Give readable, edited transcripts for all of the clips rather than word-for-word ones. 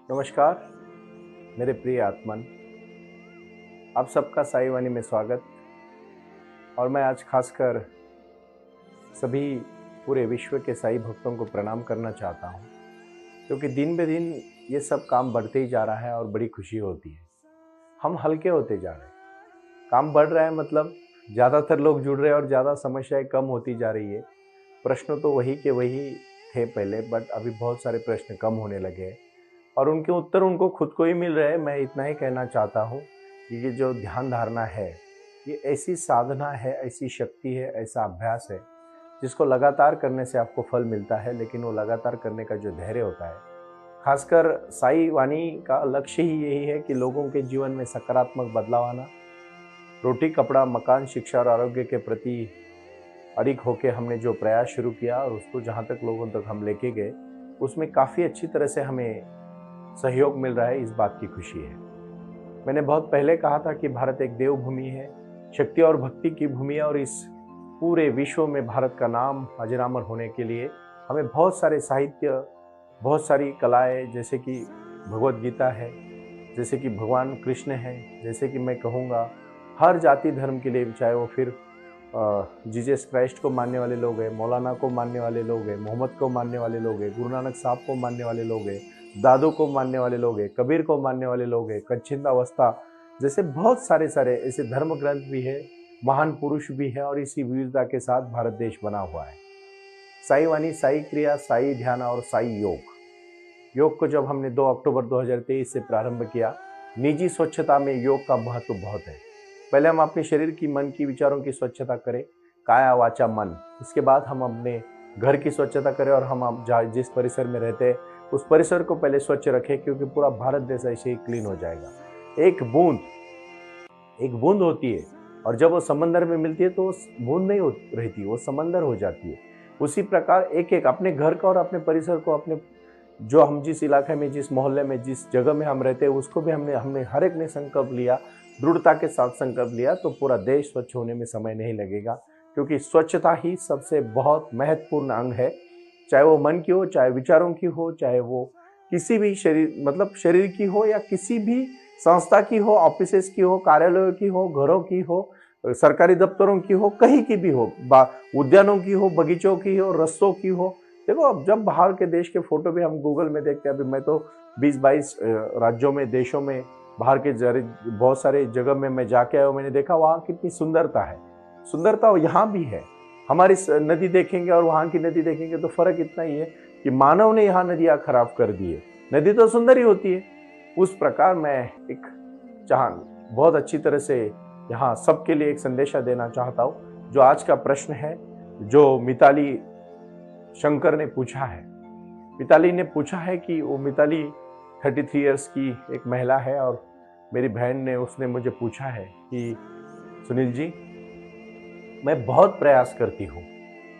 नमस्कार मेरे प्रिय आत्मन, आप सबका साई वाणी में स्वागत। और मैं आज खासकर सभी पूरे विश्व के साई भक्तों को प्रणाम करना चाहता हूँ, क्योंकि दिन ब दिन ये सब काम बढ़ते ही जा रहा है और बड़ी खुशी होती है। हम हल्के होते जा रहे हैं, काम बढ़ रहा है, मतलब ज़्यादातर लोग जुड़ रहे हैं और ज़्यादा समस्याएं कम होती जा रही है। प्रश्न तो वही के वही थे पहले, बट अभी बहुत सारे प्रश्न कम होने लगे हैं और उनके उत्तर उनको खुद को ही मिल रहे हैं। मैं इतना ही कहना चाहता हूँ कि ये जो ध्यान धारणा है, ये ऐसी साधना है, ऐसी शक्ति है, ऐसा अभ्यास है जिसको लगातार करने से आपको फल मिलता है। लेकिन वो लगातार करने का जो धैर्य होता है, खासकर साई वाणी का लक्ष्य ही यही है कि लोगों के जीवन में सकारात्मक बदलाव आना। रोटी, कपड़ा, मकान, शिक्षा और आरोग्य के प्रति अडिग होकर हमने जो प्रयास शुरू किया और उसको जहाँ तक लोगों तक हम लेके गए, उसमें काफ़ी अच्छी तरह से हमें सहयोग मिल रहा है। इस बात की खुशी है। मैंने बहुत पहले कहा था कि भारत एक देवभूमि है, शक्ति और भक्ति की भूमि है, और इस पूरे विश्व में भारत का नाम अजरामर होने के लिए हमें बहुत सारे साहित्य, बहुत सारी कलाएं, जैसे कि भगवत गीता है, जैसे कि भगवान कृष्ण है, जैसे कि मैं कहूँगा हर जाति धर्म के लिए, चाहे वो फिर जीसस क्राइस्ट को मानने वाले लोग हैं, मौलाना को मानने वाले लोग हैं, मोहम्मद को मानने वाले लोग हैं, गुरु नानक साहब को मानने वाले लोग हैं, दादू को मानने वाले लोग हैं, कबीर को मानने वाले लोग हैं, कच्छिंदा अवस्था जैसे बहुत सारे ऐसे धर्म ग्रंथ भी है, महान पुरुष भी है, और इसी विविधता के साथ भारत देश बना हुआ है। साई वाणी, साई क्रिया, साई ध्यान और साई योग को जब हमने 2 अक्टूबर 2023 से प्रारंभ किया, निजी स्वच्छता में योग का महत्व बहुत है। पहले हम अपने शरीर की, मन की, विचारों की स्वच्छता करें, काया वाचा मन। उसके बाद हम अपने घर की स्वच्छता करें, और हम जिस परिसर में रहते हैं उस परिसर को पहले स्वच्छ रखें, क्योंकि पूरा भारत देश ऐसे ही क्लीन हो जाएगा। एक बूंद होती है, और जब वो समंदर में मिलती है तो वो बूंद नहीं रहती, वो समंदर हो जाती है। उसी प्रकार एक एक अपने घर का और अपने परिसर को, अपने जो हम जिस इलाके में, जिस मोहल्ले में, जिस जगह में हम रहते हैं, उसको भी हमने हर एक ने संकल्प लिया, दृढ़ता के साथ संकल्प लिया, तो पूरा देश स्वच्छ होने में समय नहीं लगेगा। क्योंकि स्वच्छता ही सबसे बहुत महत्वपूर्ण अंग है, चाहे वो मन की हो, चाहे विचारों की हो, चाहे वो किसी भी शरीर की हो, या किसी भी संस्था की हो, ऑफिसेस की हो, कार्यालयों की हो, घरों की हो, सरकारी दफ्तरों की हो, कहीं की भी हो, उद्यानों की हो, बगीचों की हो, रस्तों की हो। देखो, अब जब बाहर के देश के फोटो भी हम गूगल में देखते हैं, अभी मैं तो 20-22 राज्यों में, देशों में, बाहर के बहुत सारे जगह में मैं जाके आया हूँ, मैंने देखा वहाँ कितनी सुंदरता है। सुंदरता यहाँ भी है। हमारी नदी देखेंगे और वहाँ की नदी देखेंगे तो फर्क इतना ही है कि मानव ने यहाँ नदियाँ खराब कर दी है। नदी तो सुंदर ही होती है। उस प्रकार मैं एक बहुत अच्छी तरह से यहाँ सबके लिए एक संदेशा देना चाहता हूँ। जो आज का प्रश्न है, जो मिताली शंकर ने पूछा है, मिताली ने पूछा है कि वो मिताली 33 इयर्स की एक महिला है, और मेरी बहन ने, उसने मुझे पूछा है कि सुनील जी, मैं बहुत प्रयास करती हूँ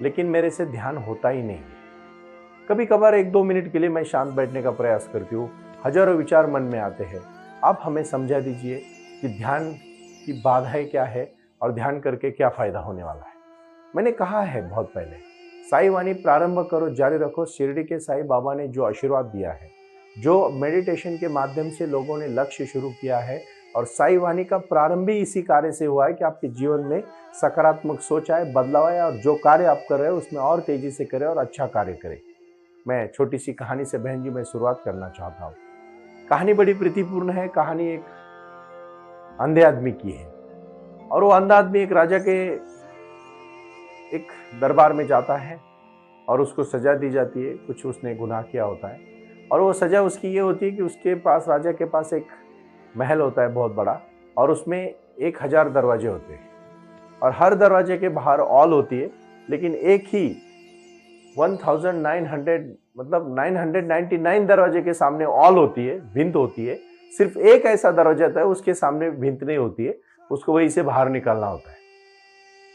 लेकिन मेरे से ध्यान होता ही नहीं है। कभी कभार 1-2 मिनट के लिए मैं शांत बैठने का प्रयास करती हूँ, हजारों विचार मन में आते हैं। आप हमें समझा दीजिए कि ध्यान की बाधाएं क्या है और ध्यान करके क्या फायदा होने वाला है। मैंने कहा है बहुत पहले, साई वाणी प्रारंभ करो, जारी रखो। शिरडी के साई बाबा ने जो आशीर्वाद दिया है, जो मेडिटेशन के माध्यम से लोगों ने लक्ष्य शुरू किया है, और साई वाणी का प्रारंभ भी इसी कार्य से हुआ है कि आपके जीवन में सकारात्मक सोच आए, बदलाव आए, और जो कार्य आप कर रहे हो उसमें और तेजी से करें और अच्छा कार्य करें। मैं छोटी सी कहानी से बहन जी मैं शुरुआत करना चाहता हूँ। कहानी बड़ी प्रीतिपूर्ण है। कहानी एक अंधे आदमी की है, और वो अंधा आदमी एक राजा के एक दरबार में जाता है और उसको सजा दी जाती है। कुछ उसने गुनाह किया होता है, और वो सजा उसकी ये होती है कि उसके पास, राजा के पास एक महल होता है बहुत बड़ा, और उसमें 1000 दरवाजे होते हैं, और हर दरवाजे के बाहर ऑल होती है। लेकिन एक ही 999 दरवाजे के सामने ऑल होती है, भिंत होती है। सिर्फ एक ऐसा दरवाजा होता है, उसके सामने भिंत नहीं होती है, उसको वहीं से बाहर निकालना होता है।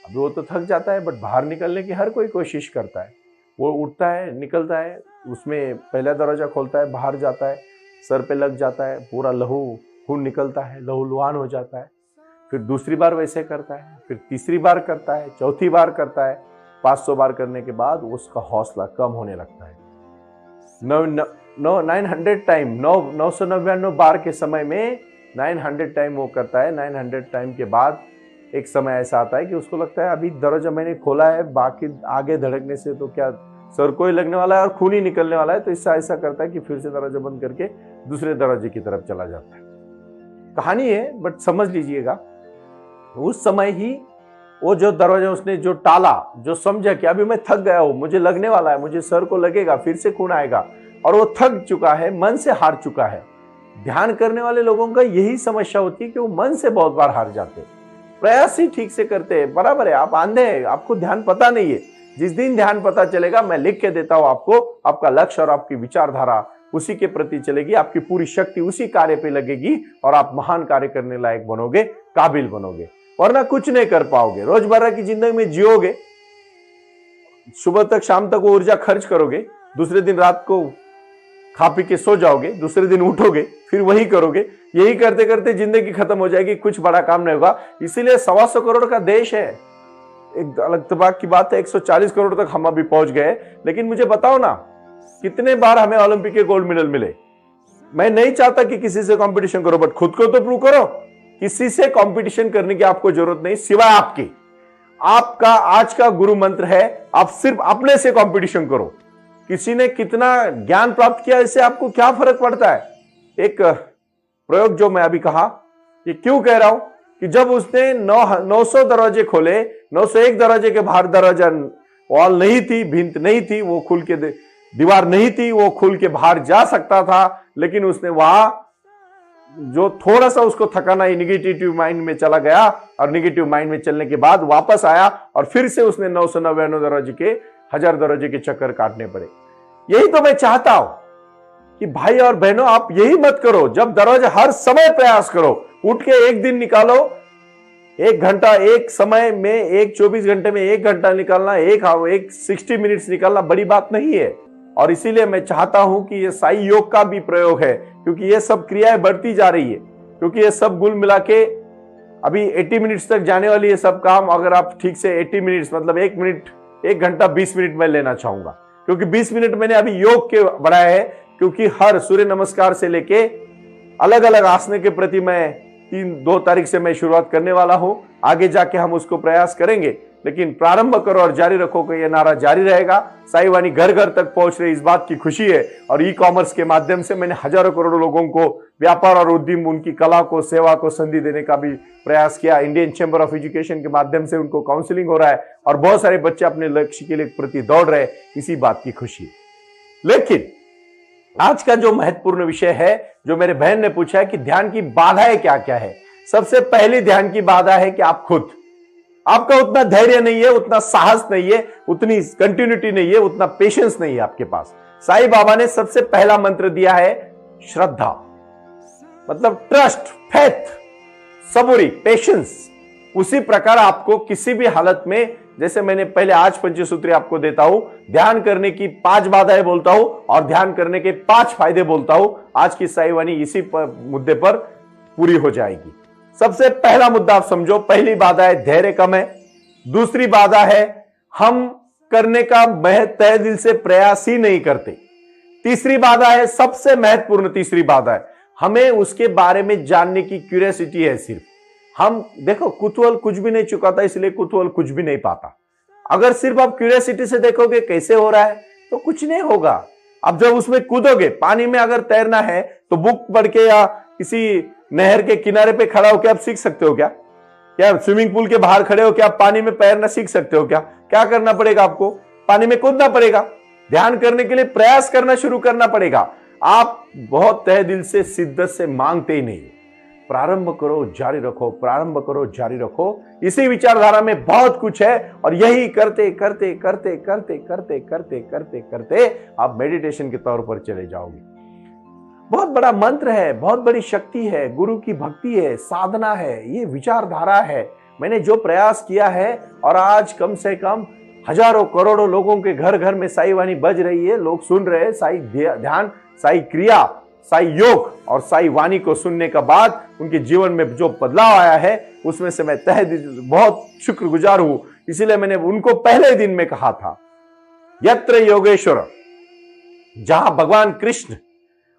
अब वो तो थक जाता है, बट बाहर निकलने की हर कोई कोशिश करता है। वो उठता है, निकलता है, उसमें पहला दरवाजा खोलता है, बाहर जाता है, सर पे लग जाता है, पूरा लहू खून निकलता है, लहूलुहान हो जाता है। फिर दूसरी बार वैसे करता है, फिर तीसरी बार करता है, चौथी बार करता है। 500 बार करने के बाद उसका हौसला कम होने लगता है। 900 टाइम 999 बार के समय में 900 टाइम वो करता है। 900 टाइम के बाद एक समय ऐसा आता है कि उसको लगता है अभी दरवाजा मैंने खोला है, बाकी आगे धड़कने से तो क्या सर को ही लगने वाला है और खून ही निकलने वाला है, तो इससे ऐसा करता है कि फिर से दरवाजा बंद करके दूसरे दरवाजे की तरफ चला जाता है। कहानी है, बट समझ लीजिएगा उस समय ही वो जो दरवाजा उसने जो टाला, जो समझा कि अभी मैं थक गया हूं, मुझे लगने वाला है, मुझे सर को लगेगा, फिर से खून आएगा, और वो थक चुका है, मन से हार चुका है। ध्यान करने वाले लोगों का यही समस्या होती है कि वो मन से बहुत बार हार जाते हैं, प्रयास ही ठीक से करते हैं। बराबर है, आप आंधे हैं, आपको ध्यान पता नहीं है। जिस दिन ध्यान पता चलेगा, मैं लिख के देता हूं आपको, आपका लक्ष्य और आपकी विचारधारा उसी के प्रति चलेगी, आपकी पूरी शक्ति उसी कार्य पे लगेगी और आप महान कार्य करने लायक बनोगे, काबिल बनोगे, वरना कुछ नहीं कर पाओगे। रोजमर्रा की जिंदगी में जियोगे, सुबह तक शाम तक वो ऊर्जा खर्च करोगे, दूसरे दिन रात को खा पी के सो जाओगे, दूसरे दिन उठोगे, फिर वही करोगे। यही करते करते जिंदगी खत्म हो जाएगी, कुछ बड़ा काम नहीं होगा। इसीलिए 125 करोड़ का देश है। एक अलग तबाक की बात है, 140 करोड़ तक हम अभी पहुंच गए। लेकिन मुझे बताओ ना, कितने बार हमें ओलंपिक के गोल्ड मेडल मिले? मैं नहीं चाहता कि किसी से कंपटीशन करो, बट खुद को तो प्रूव करो। किसी से कंपटीशन करने की आपको जरूरत नहीं, सिवाय आपकी। आपका आज का गुरु मंत्र है, आप सिर्फ अपने से कंपटीशन करो। किसी ने कितना ज्ञान प्राप्त किया, इससे आपको क्या फर्क पड़ता है? एक प्रयोग जो मैं अभी कहा, ये क्यों कह रहा हूं कि जब उसने 900 दरवाजे खोले, 901 दरवाजे के बाहर दरवाजा वॉल नहीं थी, भिंत नहीं थी, वो खुल के दीवार नहीं थी, वो खुल के बाहर जा सकता था, लेकिन उसने वहां जो थोड़ा सा उसको थकाना ही निगेटिव माइंड में चला गया, और निगेटिव माइंड में चलने के बाद वापस आया और फिर से उसने 999 दरवाजे के 1000 दरवाजे के चक्कर काटने पड़े। यही तो मैं चाहता हूं कि भाई और बहनों, आप यही मत करो। जब दरवाजा, हर समय प्रयास करो, उठ के एक दिन निकालो, 1 घंटा, एक समय में, एक 24 घंटे में 1 घंटा निकालना, एक 60 मिनट्स निकालना बड़ी बात नहीं है। और इसीलिए मैं चाहता हूं कि ये साई योग का भी प्रयोग है, क्योंकि ये सब क्रियाएं बढ़ती जा रही है, क्योंकि ये सब गुल मिला के अभी 80 मिनट्स तक जाने वाली ये सब काम, अगर आप ठीक से 80 मिनट्स मतलब 1 मिनट, 1 घंटा 20 मिनट में लेना चाहूंगा, क्योंकि 20 मिनट मैंने अभी योग के बढ़ाए हैं, क्योंकि हर सूर्य नमस्कार से लेके अलग अलग आसने के प्रति मैं 2 तारीख से मैं शुरुआत करने वाला हूं। आगे जाके हम उसको प्रयास करेंगे, लेकिन प्रारंभ करो और जारी रखो का ये नारा जारी रहेगा। साई वाणी घर घर तक पहुंच रही, इस बात की खुशी है। और ई कॉमर्स के माध्यम से मैंने हजारों करोड़ों लोगों को व्यापार और उद्यम, उनकी कला को, सेवा को संधि देने का भी प्रयास किया। इंडियन चैंबर ऑफ एजुकेशन के माध्यम से उनको काउंसलिंग हो रहा है और बहुत सारे बच्चे अपने लक्ष्य के लिए प्रति दौड़ रहे, इसी बात की खुशी है। लेकिन आज का जो महत्वपूर्ण विषय है, जो मेरे बहन ने पूछा है कि ध्यान की बाधाएं क्या क्या है। सबसे पहली ध्यान की बाधा है कि आप खुद, आपका उतना धैर्य नहीं है, उतना साहस नहीं है, उतनी कंटिन्यूटी नहीं है, उतना पेशेंस नहीं है आपके पास। साईं बाबा ने सबसे पहला मंत्र दिया है श्रद्धा, मतलब ट्रस्ट, फेथ, सबूरी, पेशेंस। उसी प्रकार आपको किसी भी हालत में, जैसे मैंने पहले आज पंचसूत्री आपको देता हूं, ध्यान करने की 5 बाधाएं बोलता हूं और ध्यान करने के 5 फायदे बोलता हूं। आज की साईं वाणी इसी मुद्दे पर पूरी हो जाएगी। सबसे पहला मुद्दा आप समझो, पहली बाधा है धैर्य कम है। दूसरी बाधा है हम करने का तहे दिल से प्रयास ही नहीं करते। तीसरी बाधा है, सबसे महत्वपूर्ण तीसरी बाधा है, हमें उसके बारे में जानने की क्यूरियोसिटी है। सिर्फ हम देखो, कुतूहल कुछ भी नहीं चुकाता, इसलिए कुतूहल कुछ भी नहीं पाता। अगर सिर्फ आप क्यूरियोसिटी से देखोगे कैसे हो रहा है, तो कुछ नहीं होगा। अब जब उसमें कूदोगे, पानी में अगर तैरना है तो बुक पढ़ के या किसी नहर के किनारे पे खड़ा होकर आप सीख सकते हो क्या? क्या स्विमिंग पूल के बाहर खड़े हो क्या आप पानी में तैरना सीख सकते हो क्या? क्या करना पड़ेगा आपको? पानी में कूदना पड़ेगा। ध्यान करने के लिए प्रयास करना शुरू करना पड़ेगा। आप बहुत तहे दिल से, शिद्दत से मांगते ही नहीं। प्रारंभ करो, जारी रखो, प्रारंभ करो, जारी रखो। इसी विचारधारा में बहुत कुछ है, और यही करते करते करते करते करते करते करते करते आप मेडिटेशन के तौर पर चले जाओगे। बहुत बड़ा मंत्र है, बहुत बड़ी शक्ति है, गुरु की भक्ति है, साधना है, ये विचारधारा है। मैंने जो प्रयास किया है, और आज कम से कम हजारों करोड़ों लोगों के घर घर में साई वाणी बज रही है, लोग सुन रहे हैं। साई ध्यान, साई क्रिया, साई योग और साई वाणी को सुनने के बाद उनके जीवन में जो बदलाव आया है, उसमें से मैं तहे दिल बहुत शुक्रगुजार हूं। इसीलिए मैंने उनको पहले दिन में कहा था, यत्र योगेश्वर, जहां भगवान कृष्ण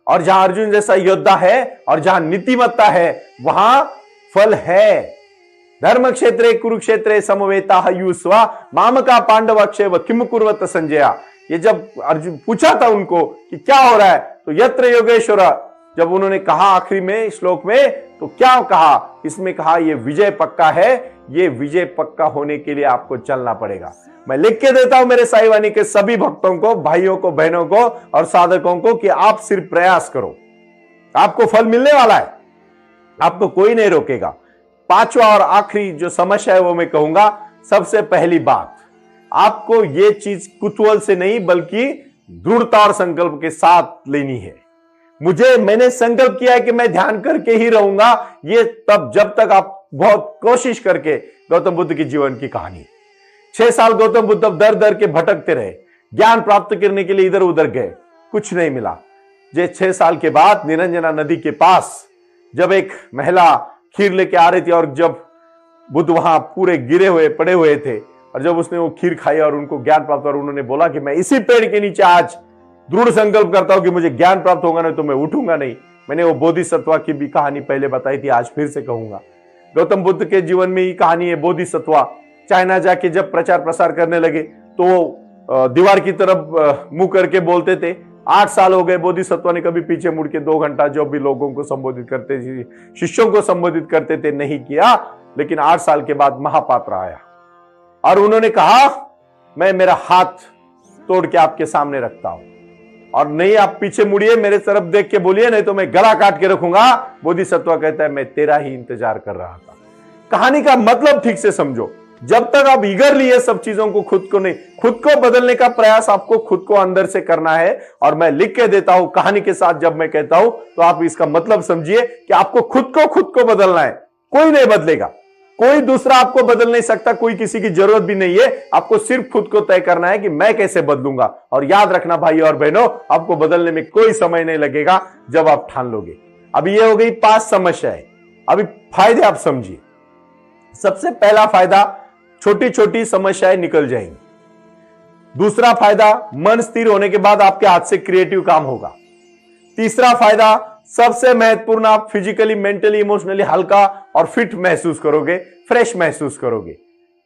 और जहां अर्जुन जैसा योद्धा है और जहां नीतिमत्ता है वहां फल है। धर्म क्षेत्रे कुरुक्षेत्रे समवेता युस्वा मामका पांडव अक्षय व किम कुर्वत संजया। ये जब अर्जुन पूछा था उनको कि क्या हो रहा है, तो यत्र योगेश्वर, जब उन्होंने कहा आखिरी में श्लोक में, तो क्या कहा इसमें? कहा ये विजय पक्का है। ये विजय पक्का होने के लिए आपको चलना पड़ेगा। मैं लिख के देता हूं मेरे साईं वाणी के सभी भक्तों को, भाइयों को, बहनों को और साधकों को कि आप सिर्फ प्रयास करो, आपको फल मिलने वाला है, आपको कोई नहीं रोकेगा। पांचवा और आखिरी जो समस्या है वो मैं कहूंगा, सबसे पहली बात, आपको ये चीज कुतूहल से नहीं बल्कि दृढ़ता और संकल्प के साथ लेनी है। मैंने संकल्प किया है कि मैं ध्यान करके ही रहूंगा, ये तब जब तक आप बहुत कोशिश करके। गौतम बुद्ध की जीवन की कहानी, 6 साल गौतम बुद्ध दर दर के भटकते रहे, ज्ञान प्राप्त करने के लिए इधर उधर गए, कुछ नहीं मिला। जे 6 साल के बाद निरंजना नदी के पास जब एक महिला खीर लेके आ रही थी, और जब बुद्ध वहां पूरे गिरे हुए पड़े हुए थे, और जब उसने वो खीर खाई और उनको ज्ञान प्राप्त, और उन्होंने बोला कि मैं इसी पेड़ के नीचे आज दृढ़ संकल्प करता हूं कि मुझे ज्ञान प्राप्त होगा, नहीं तो मैं उठूंगा नहीं। मैंने वो बोधिसत्वा की भी कहानी पहले बताई थी, आज फिर से कहूंगा। गौतम बुद्ध के जीवन में ही कहानी है। बोधिसत्वा चाइना जाके जब प्रचार प्रसार करने लगे तो दीवार की तरफ मुंह करके बोलते थे। 8 साल हो गए, बोधिसत्वा ने कभी पीछे मुड़ के 2 घंटा जो भी लोगों को संबोधित करते थे, शिष्यों को संबोधित करते थे, नहीं किया। लेकिन 8 साल के बाद महापात्र आया और उन्होंने कहा, मैं मेरा हाथ तोड़ के आपके सामने रखता हूं, और नहीं आप पीछे मुड़िए, मेरे तरफ देख के बोलिए, नहीं तो मैं गला काट के रखूंगा। बोधिसत्वा कहता है, मैं तेरा ही इंतजार कर रहा था। कहानी का मतलब ठीक से समझो। जब तक आप ईगरली ये सब चीजों को खुद को बदलने का प्रयास आपको खुद को अंदर से करना है। और मैं लिख के देता हूं कहानी के साथ, जब मैं कहता हूं तो आप इसका मतलब समझिए कि आपको खुद को बदलना है। कोई नहीं बदलेगा, कोई दूसरा आपको बदल नहीं सकता, कोई किसी की जरूरत भी नहीं है। आपको सिर्फ खुद को तय करना है कि मैं कैसे बदलूंगा। और याद रखना भाई और बहनों, आपको बदलने में कोई समय नहीं लगेगा जब आप ठान लोगे। अभी ये हो गई 5 समस्याएं। अभी फायदे आप समझिए। सबसे पहला फायदा, छोटी छोटी समस्याएं निकल जाएंगी। दूसरा फायदा, मन स्थिर होने के बाद आपके हाथ से क्रिएटिव काम होगा। तीसरा फायदा, सबसे महत्वपूर्ण, आप फिजिकली, मेंटली, इमोशनली हल्का और फिट महसूस करोगे, फ्रेश महसूस करोगे।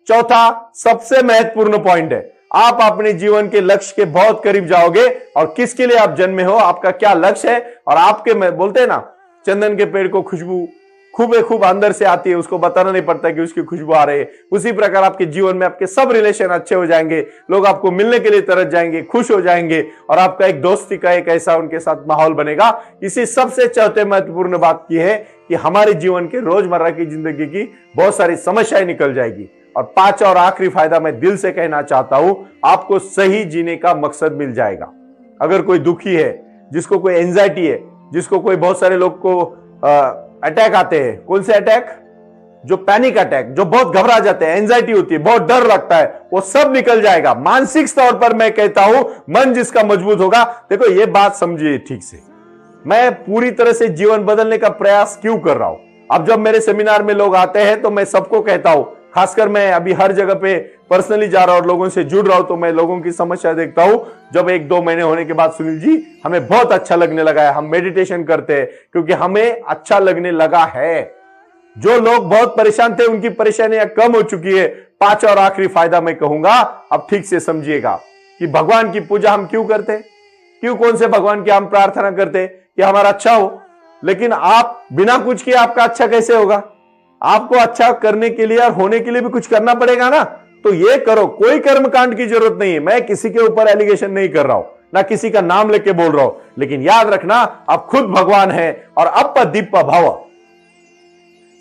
चौथा, सबसे महत्वपूर्ण पॉइंट है, आप अपने जीवन के लक्ष्य के बहुत करीब जाओगे। और किसके लिए आप जन्मे हो, आपका क्या लक्ष्य है, और आपके, में बोलते हैं ना, चंदन के पेड़ को खुशबू खूब अंदर से आती है, उसको बताना नहीं पड़ता कि उसकी खुशबू आ रही है। उसी प्रकार आपके जीवन में आपके सब रिलेशन अच्छे हो जाएंगे, लोग आपको मिलने के लिए तरस जाएंगे, खुश हो जाएंगे, और आपका एक दोस्ती का एक ऐसा उनके साथ माहौल बनेगा। इसी सबसे चौथे महत्वपूर्ण बात की है कि हमारे जीवन के रोजमर्रा की जिंदगी की बहुत सारी समस्याएं निकल जाएगी। और 5 और आखिरी फायदा मैं दिल से कहना चाहता हूं, आपको सही जीने का मकसद मिल जाएगा। अगर कोई दुखी है, जिसको कोई एंजाइटी है, जिसको कोई, बहुत सारे लोग को अटैक आते हैं, कौन से अटैक, जो पैनिक अटैक, जो बहुत घबरा जाते हैं, एंजाइटी होती है, बहुत डर लगता है, वो सब निकल जाएगा। मानसिक तौर पर मैं कहता हूं, मन जिसका मजबूत होगा। देखो ये बात समझिए ठीक से, मैं पूरी तरह से जीवन बदलने का प्रयास क्यों कर रहा हूं। अब जब मेरे सेमिनार में लोग आते हैं तो मैं सबको कहता हूं, खासकर मैं अभी हर जगह पे पर्सनली जा रहा हूं और लोगों से जुड़ रहा हूं, तो मैं लोगों की समस्या देखता हूं। जब 1-2 महीने होने के बाद, सुनील जी हमें बहुत अच्छा लगने लगा है, हम मेडिटेशन करते हैं क्योंकि हमें अच्छा लगने लगा है। जो लोग बहुत परेशान थे उनकी परेशानियां कम हो चुकी है। 5 और आखिरी फायदा मैं कहूंगा, अब ठीक से समझिएगा कि भगवान की पूजा हम क्यों करते, क्यों, कौन से भगवान की हम प्रार्थना करते कि हमारा अच्छा हो। लेकिन आप बिना कुछ किए आपका अच्छा कैसे होगा। आपको अच्छा करने के लिए और होने के लिए भी कुछ करना पड़ेगा ना, तो ये करो। कोई कर्मकांड की जरूरत नहीं है। मैं किसी के ऊपर एलिगेशन नहीं कर रहा हूं, ना किसी का नाम लेके बोल रहा हूं, लेकिन याद रखना आप खुद भगवान हैं। और अप दीप भव,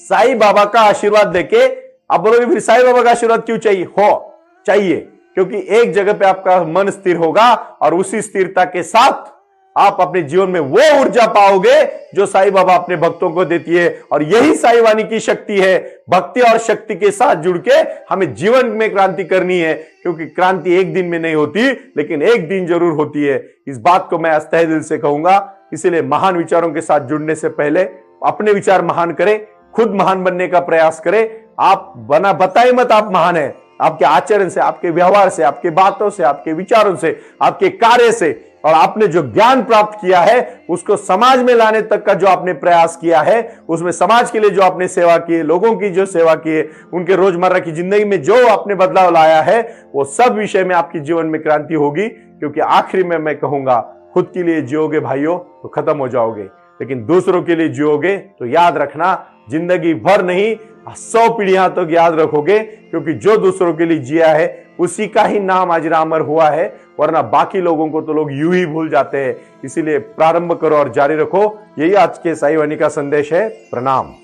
साईं बाबा का आशीर्वाद देके आप बोलोगे फिर साईं बाबा का आशीर्वाद क्यों चाहिए, क्योंकि एक जगह पे आपका मन स्थिर होगा और उसी स्थिरता के साथ आप अपने जीवन में वो ऊर्जा पाओगे जो साईं बाबा अपने भक्तों को देती है। और यही साईं वाणी की शक्ति है। भक्ति और शक्ति के साथ जुड़ के हमें जीवन में क्रांति करनी है, क्योंकि क्रांति एक दिन में नहीं होती, लेकिन एक दिन जरूर होती है। इस बात को मैं तहे दिल से कहूंगा। इसीलिए महान विचारों के साथ जुड़ने से पहले अपने विचार महान करें, खुद महान बनने का प्रयास करें। आप बताए मत आप महान है, आपके आचरण से, आपके व्यवहार से, आपके बातों से, आपके विचारों से, आपके कार्य से, और आपने जो ज्ञान प्राप्त किया है उसको समाज में लाने तक का जो आपने प्रयास किया है, उसमें समाज के लिए जो आपने सेवा की है, लोगों की जो सेवा की है, उनके रोजमर्रा की जिंदगी में जो आपने बदलाव लाया है, वो सब विषय में आपके जीवन में क्रांति होगी। क्योंकि आखिरी में मैं कहूंगा, खुद के लिए जियोगे भाइयों तो खत्म हो जाओगे, लेकिन दूसरों के लिए जियोगे तो याद रखना, जिंदगी भर नहीं 100 पीढ़ियां तक याद रखोगे। क्योंकि जो दूसरों के लिए जिया है उसी का ही नाम आज अमर हुआ है, वरना बाकी लोगों को तो लोग यूं ही भूल जाते हैं। इसीलिए प्रारंभ करो और जारी रखो। यही आज के साई वाणी का संदेश है। प्रणाम।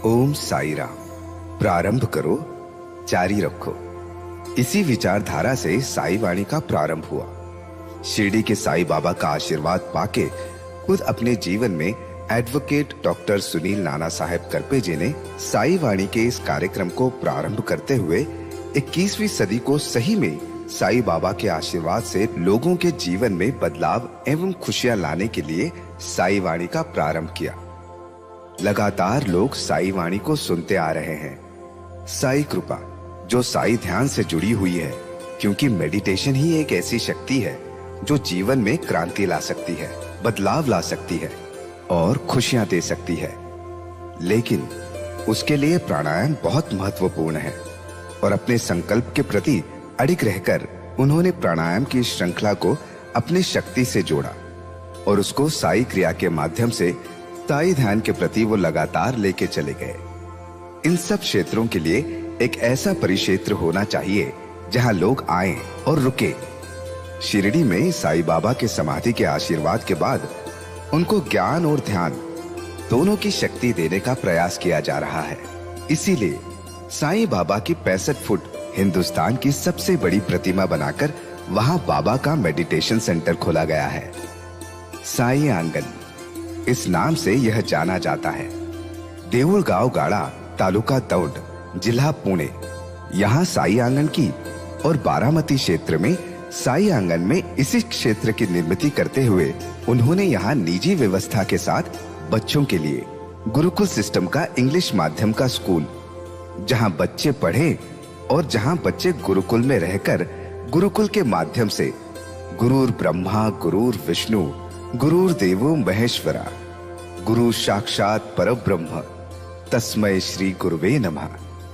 ओम साई राम। प्रारंभ करो, जारी रखो। इसी विचारधारा से साई वाणी का प्रारंभ हुआ। शिरडी के साई बाबा का आशीर्वाद पाके खुद अपने जीवन में एडवोकेट डॉक्टर सुनील नाना साहेब करपे जी ने साई वाणी के इस कार्यक्रम को प्रारंभ करते हुए 21वीं सदी को सही में साई बाबा के आशीर्वाद से लोगों के जीवन में बदलाव एवं खुशियां लाने के लिए साई वाणी का प्रारंभ किया। लगातार लोग साई वाणी को सुनते आ रहे हैं। साई कृपा जो साई ध्यान से जुड़ी हुई है, क्योंकि मेडिटेशन ही एक ऐसी शक्ति है जो जीवन में क्रांति ला सकती है, बदलाव ला सकती है और खुशियां दे सकती है। लेकिन उसके लिए प्राणायाम बहुत महत्वपूर्ण है और अपने संकल्प के प्रति अडिग रहकर उन्होंने प्राणायाम की श्रृंखला को अपनी शक्ति से जोड़ा और उसको साई क्रिया के माध्यम से साई ध्यान के प्रति वो लगातार लेके चले गए। इन सब क्षेत्रों के लिए एक ऐसा परिक्षेत्र होना चाहिए जहां लोग आए और रुके। शिरडी में साई बाबा के समाधि के आशीर्वाद के बाद उनको ज्ञान और ध्यान दोनों की शक्ति देने का प्रयास किया जा रहा है। इसीलिए साईं बाबा की 65 फुट हिंदुस्तान की सबसे बड़ी प्रतिमा बनाकर वहां बाबा का मेडिटेशन सेंटर खोला गया है। साई आंगन इस नाम से यह जाना जाता है। देऊळगाव गाड़ा, तालुका दौंड, जिला पुणे, यहाँ साई आंगन की और बारामती क्षेत्र में साई आंगन में इसी क्षेत्र की निर्मित करते हुए उन्होंने यहाँ निजी व्यवस्था के साथ बच्चों के लिए गुरुकुल सिस्टम का इंग्लिश माध्यम का स्कूल, जहाँ बच्चे पढ़े और जहाँ बच्चे गुरुकुल में रहकर गुरुकुल के माध्यम से गुरुर ब्रह्मा गुरुर विष्णु गुरुर देवो महेश्वरा गुरु साक्षात परब्रह्म तस्मै श्री गुरुवे नमः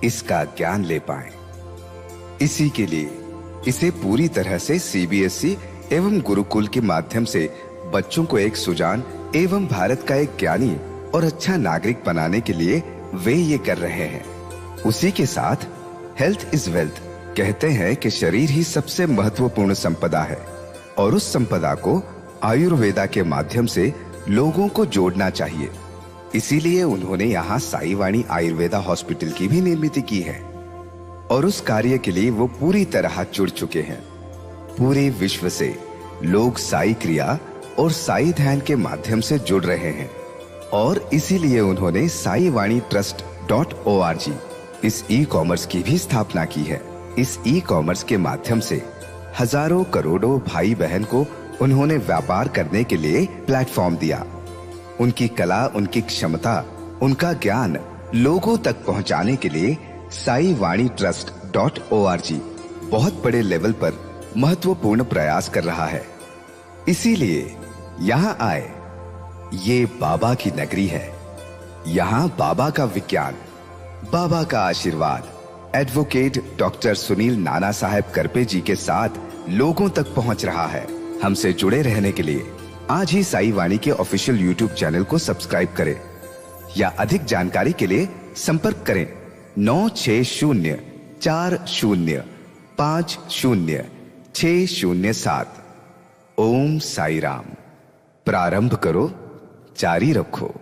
इसका ज्ञान ले पाएं। इसी के लिए इसे पूरी तरह से सीबीएसई एवं गुरुकुल के माध्यम से बच्चों को एक सुजान एवं भारत का एक ज्ञानी और अच्छा नागरिक बनाने के लिए वे ये कर रहे हैं। उसी के साथ हेल्थ इज वेल्थ कहते हैं कि शरीर ही सबसे महत्वपूर्ण संपदा है और उस संपदा को आयुर्वेदा के माध्यम से लोगों को जोड़ना चाहिए। इसीलिए उन्होंने यहाँ साई वाणी आयुर्वेदा हॉस्पिटल की भी निर्मित की है और उस कार्य के लिए वो पूरी तरह जुड़ चुके हैं। पूरे विश्व से लोग साई क्रिया और साई ध्यान के माध्यम से जुड़ रहे हैं और इसीलिए उन्होंने साई वाणी trust.org इस ई कॉमर्स की भी स्थापना की है। इस ई कॉमर्स के माध्यम से हजारों करोड़ों भाई बहन को उन्होंने व्यापार करने के लिए प्लेटफॉर्म दिया। उनकी कला, उनकी क्षमता, उनका ज्ञान लोगों तक पहुंचाने के लिए साई वाणी trust.org बहुत बड़े लेवल पर महत्वपूर्ण प्रयास कर रहा है। इसीलिए यहाँ आए। ये बाबा की नगरी है। यहाँ बाबा का विज्ञान, बाबा का आशीर्वाद एडवोकेट डॉक्टर सुनील नाना साहेब करपे जी के साथ लोगों तक पहुंच रहा है। हमसे जुड़े रहने के लिए आज ही साई वाणी के ऑफिशियल यूट्यूब चैनल को सब्सक्राइब करें या अधिक जानकारी के लिए संपर्क करें 9604050607। ओम साई राम। प्रारंभ करो, जारी रखो।